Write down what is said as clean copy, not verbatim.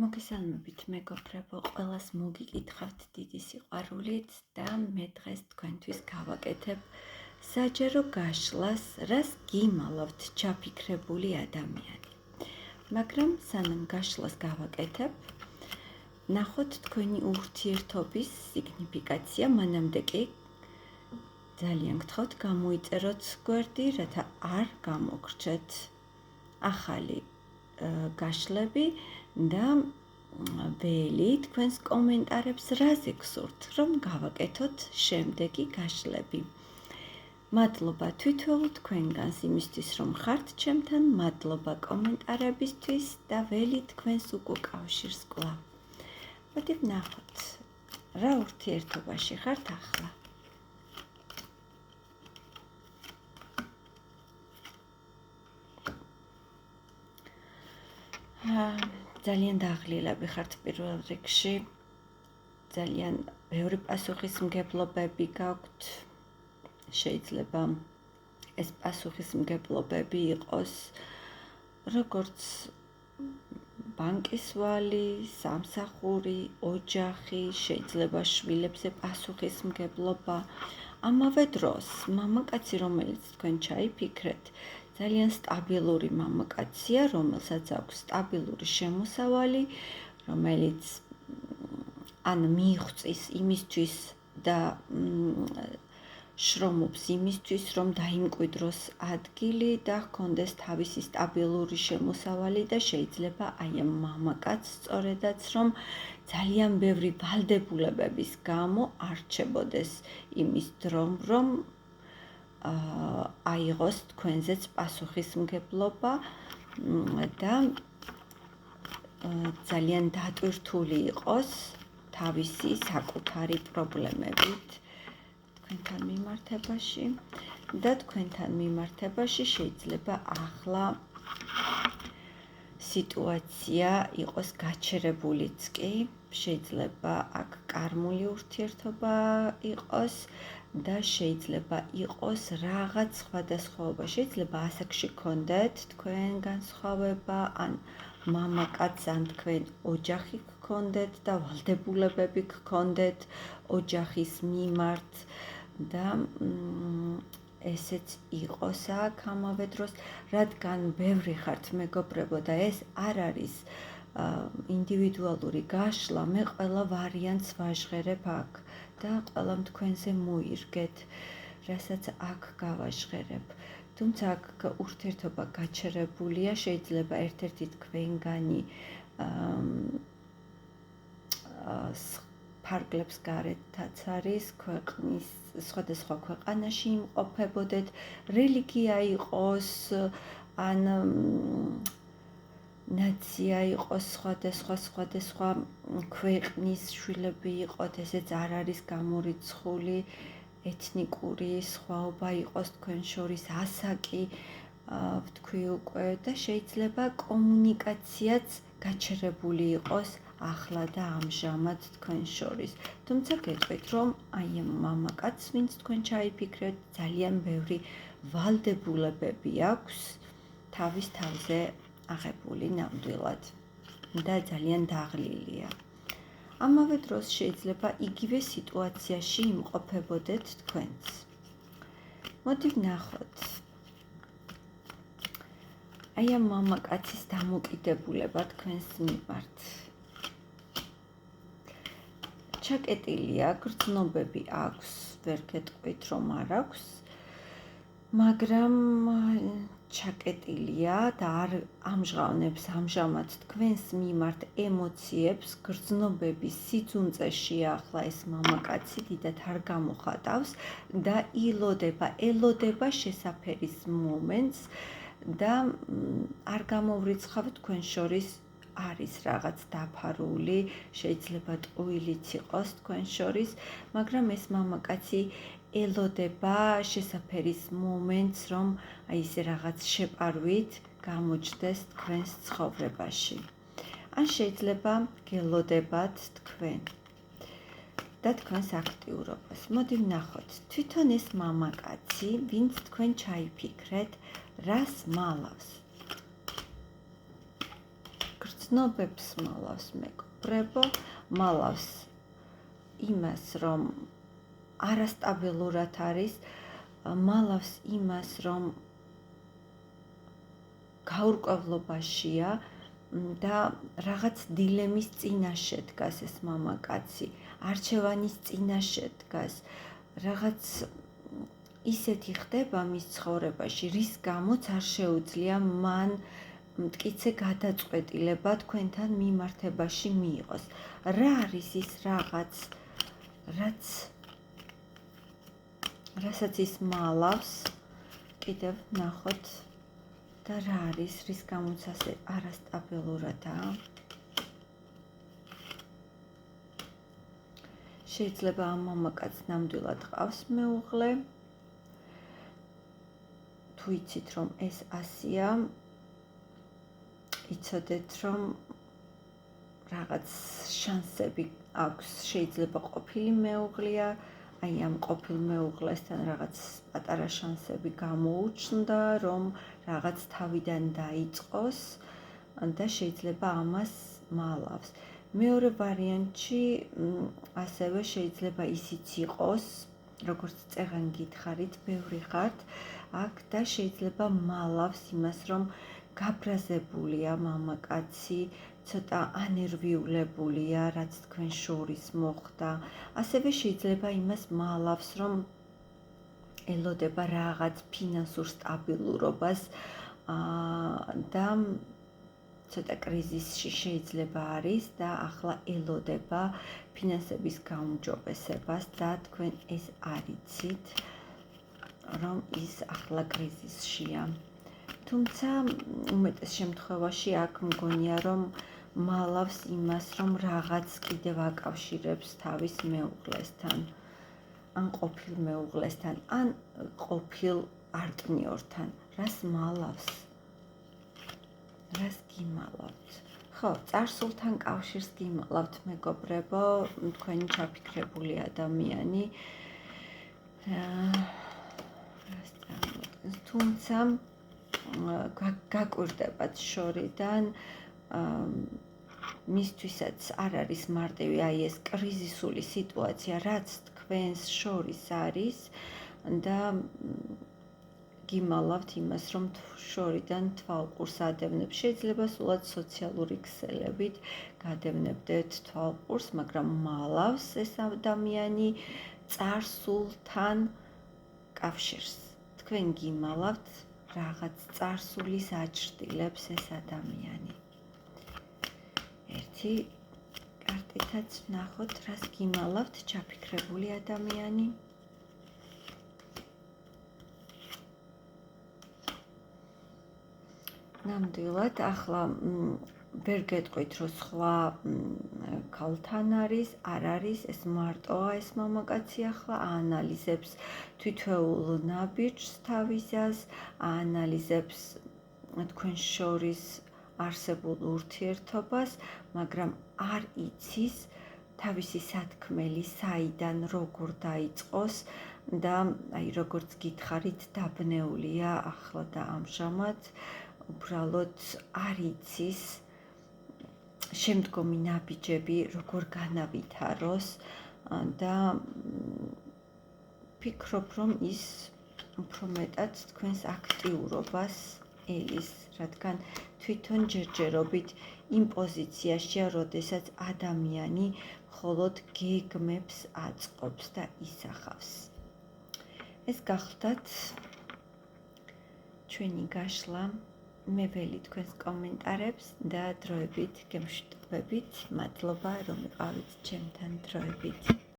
მოგესალმებით მეგობრებო, ყველას მოგიკითხავთ დიდი სიყვარულით და მე დღეს თქვენთვის გავაკეთებ საჯარო გაშლას, რას გიმალავთ ჩაფიქრებული ადამიანი. მაგრამ სანამ გაშლას გავაკეთებ, ნახოთ თქვენი ურთიერთობის სიგნიფიკაცია, მანამდე კი ძალიან გთხოვთ გამოიწეროთ გვერდი, რათა არ გამოგრჩეთ ახალი გაშლები და ველი თქვენს კომენტარებს რაზე გსურთ, რომ გავაკეთოთ შემდეგი გაშლები. მადლობა თვითონ თქვენგანს იმისთვის, რომ ხართ ჩემთან, მადლობა კომენტარებისთვის და ველი თქვენს უკავშირს კვლავ. მოდი ვნახოთ, რა ურთიერთობაში ხართ ახლა. ძალიან დაღლილები ხართ პირველ რიგში, ძალიან ბევრი პასუხისმგებლობები გაქვთ, შეიძლება ეს პასუხისმგებლობები იყოს როგორც ბანკის ვალი, სამსახური, ოჯახი, შეიძლება შვილებზე პასუხისმგებლობა, ამავე დროს მამაკაცი, რომელიც თქვენ ჩაიფიქრეთ, ძალიან სტაბილური მამაკაცია, რომელსაც აქვს სტაბილური შემოსავალი, რომელიც მიიღწის იმისთვის და შრომობს იმისთვის, რომ დაიმკვიდროს ადგილი და ჰქონდეს თავისი სტაბილური შემოსავალი და შეიძლება აი ამ მამაკაცს სწორედაც რომ ძალიან ბევრი ვალდებულებების გამო არჩებოდეს იმის დრო, რომ აიღოს თქვენზეც პასუხისმგებლობა და ძალიან დატვირთული იყოს თავისი საკუთარი პრობლემებით თქვენთან მიმართებაში და თქვენთან მიმართებაში შეიძლება ახლა სიტუაცია იყოს გაჩერებულიც კი, შეიძლება აქ კარმული ურთიერთობა იყოს და შეიძლება იყოს რაღაც სხვადასხვაობა, შეიძლება ასაკში გქონდეთ თქვენ განსხვავება, ან მამაკაც ან თქვენ ოჯახი გქონდეთ და ვალდებულებები გქონდეთ ოჯახის მიმართ და ესეც იყოს აქ ამავე დროს, რადგან ბევრი ხართ მეგობრებო და ეს არ არის ინდივიდუალური გაშლა, მე ყველა ვარიანტს ვაჟღერებ აქ და ყველამ თქვენზე მოირგეთ, რასაც აქ გავაჟღერებ. თუმცა აქ ურთიერთობა გაჩერებულია, შეიძლება ერთ-ერთი თქვენგანი ფარგლებს გარეთაც არის, ქვეყნის სხვადასხვა ქვეყანაში იმყოფებოდეთ, რელიგია იყოს, ან ნაცია იყოს სხვადასხვა ქვეყნის შვილები იყოთ, ესეც არ არის გამორიცხული, ეთნიკური სხვაობა იყოს თქვენ შორის, ასაკი ვთქვი უკვე და შეიძლება კომუნიკაციაც გაჩერებული იყოს ახლა და ამჟამად თქვენ შორის. თუმცა გეტყვით, რომ აი ამ მამაკაცს, ვინც თქვენ ჩაიფიქრეთ, ძალიან ბევრი ვალდებულებები აქვს თავის თავზე აღებული ნამდვილად და ძალიან დაღლილია. ამავე დროს შეიძლება იგივე სიტუაციაში იმყოფებოდეთ თქვენც. მოდი ვნახოთ. აი ამ მამაკაცის დამოკიდებულება თქვენს მიმართ. ჩაკეტილია, გრძნობები აქვს, ვერ გეტყვით რომ არ აქვს, მაგრამ ჩაკეტილია და არ ამჟღავნებს ამჟამად თქვენს მიმართ ემოციებს, გრძნობების სიძუნწეშია ახლა ეს მამაკაცი, დიდად არ გამოხატავს და ელოდება შესაფერის მომენტს და არ გამოვრიცხავ თქვენ შორის არის რაღაც დაფარული, შეიძლება ტყუილიც იყოს თქვენ შორის, მაგრამ ეს მამაკაცი ელოდება შესაფერის მომენტს, რომ აი ესე რაღაც შეპარვით გამოჩნდეს თქვენს ცხოვრებაში. ან შეიძლება გელოდებათ თქვენ და თქვენს აქტიურობას. მოდი ვნახოთ, თვითონ ეს მამაკაცი, ვინც თქვენ ჩაიფიქრეთ, რას მალავს. ცნობებს მალავს მეგობრებო, მალავს იმას, რომ არასტაბილურად არის, მალავს იმას, რომ გაურკვევლობაშია და რაღაც დილემის წინაშე დგას ეს მამაკაცი, არჩევანის წინაშე დგას, რაღაც ისეთი ხდება მის ცხოვრებაში, რის გამოც არ შეუძლია მან მტკიცე გადაწყვეტილება თქვენთან მიმართებაში მიიღოს. რა არის ის რაღაც, რასაც ის მალავს, კიდევ ნახოთ და რა არის, რის გამოც ასე არასტაბილურადაა. შეიძლება ამ მამაკაცს ნამდვილად ყავს მეუღლე. თუ იცით, რომ ეს ასია, იცოდეთ, რომ რაღაც შანსები აქვს, შეიძლება ყოფილი მეუღლეა, აი ამ ყოფილ მეუღლესთან რაღაც პატარა შანსები გამოუჩნდა, რომ რაღაც თავიდან დაიწყოს და შეიძლება ამას მალავს. მეორე ვარიანტში ასევე შეიძლება ისიც იყოს, როგორც წეღან გითხარით, ბევრი ხართ აქ და შეიძლება მალავს იმას, რომ გაბრაზებულია მამაკაცი, ცოტა ანერვიულებულია, რაც თქვენ შორის მოხდა. ასევე შეიძლება იმას მალავს, რომ ელოდება რაღაც ფინანსურ სტაბილურობას და ცოტა კრიზისში შეიძლება არის და ახლა ელოდება ფინანსების გაუმჯობესებას და თქვენ ეს არიცით, რომ ის ახლა კრიზისშია. თუმცა უმეტეს შემთხვევაში აქ მგონია, რომ მალავს იმას, რომ რაღაც კიდევ აკავშირებს თავის მეუღლესთან, ან ყოფილ მეუღლესთან, ან ყოფილ პარტნიორთან. რას მალავს? რას გიმალავთ? ხო, წარსულთან კავშირს გიმალავთ მეგობრებო, თქვენი ჩაფიქრებული ადამიანი. თუმცა გაკვირდებათ შორიდან, მისთვისაც არ არის მარტივი აი ეს კრიზისული სიტუაცია, რაც თქვენს შორის არის და გიმალავთ იმას, რომ შორიდან თვალყურს ადევნებ. შეიძლება სულად სოციალური ქსელებით გადევნებდეთ თვალყურს, მაგრამ მალავს ეს ადამიანი წარსულთან კავშირს. თქვენ გიმალავთ რაღაც წარსულის აჩრდილებს ეს ადამიანი. ერთი კარტითაც ვნახოთ, რას გიმალავთ ჩაფიქრებული ადამიანი. ნამდვილად, ახლა ვერ გეტყვით, რომ სხვა ქალთან არის, არ არის, ეს მარტოა ეს მამაკაცი ახლა, აანალიზებს თითოეულ ნაბიჯს თავისას, აანალიზებს თქვენ შორის არსებულ ურთიერთობას, მაგრამ არ იცის თავისი სათქმელი საიდან როგორ დაიწყოს და აი როგორც გითხარით, დაბნეულია ახლა და ამჟამად, უბრალოდ არ იცის შემდგომი ნაბიჯები როგორ განავითაროს და ფიქრობ, რომ ის უფრო მეტად თქვენს აქტიურობას ელის, რადგან თვითონ ჯერჯერობით იმ პოზიციაშია, როდესაც ადამიანი მხოლოდ გეგმებს აწყობს და ისახავს. ეს გახლდათ ჩვენი გაშლა. მე ველი თქვენს კომენტარებს და დროებით გემშვიდობებით. მადლობა, რომ იყავით ჩემთან დროებით.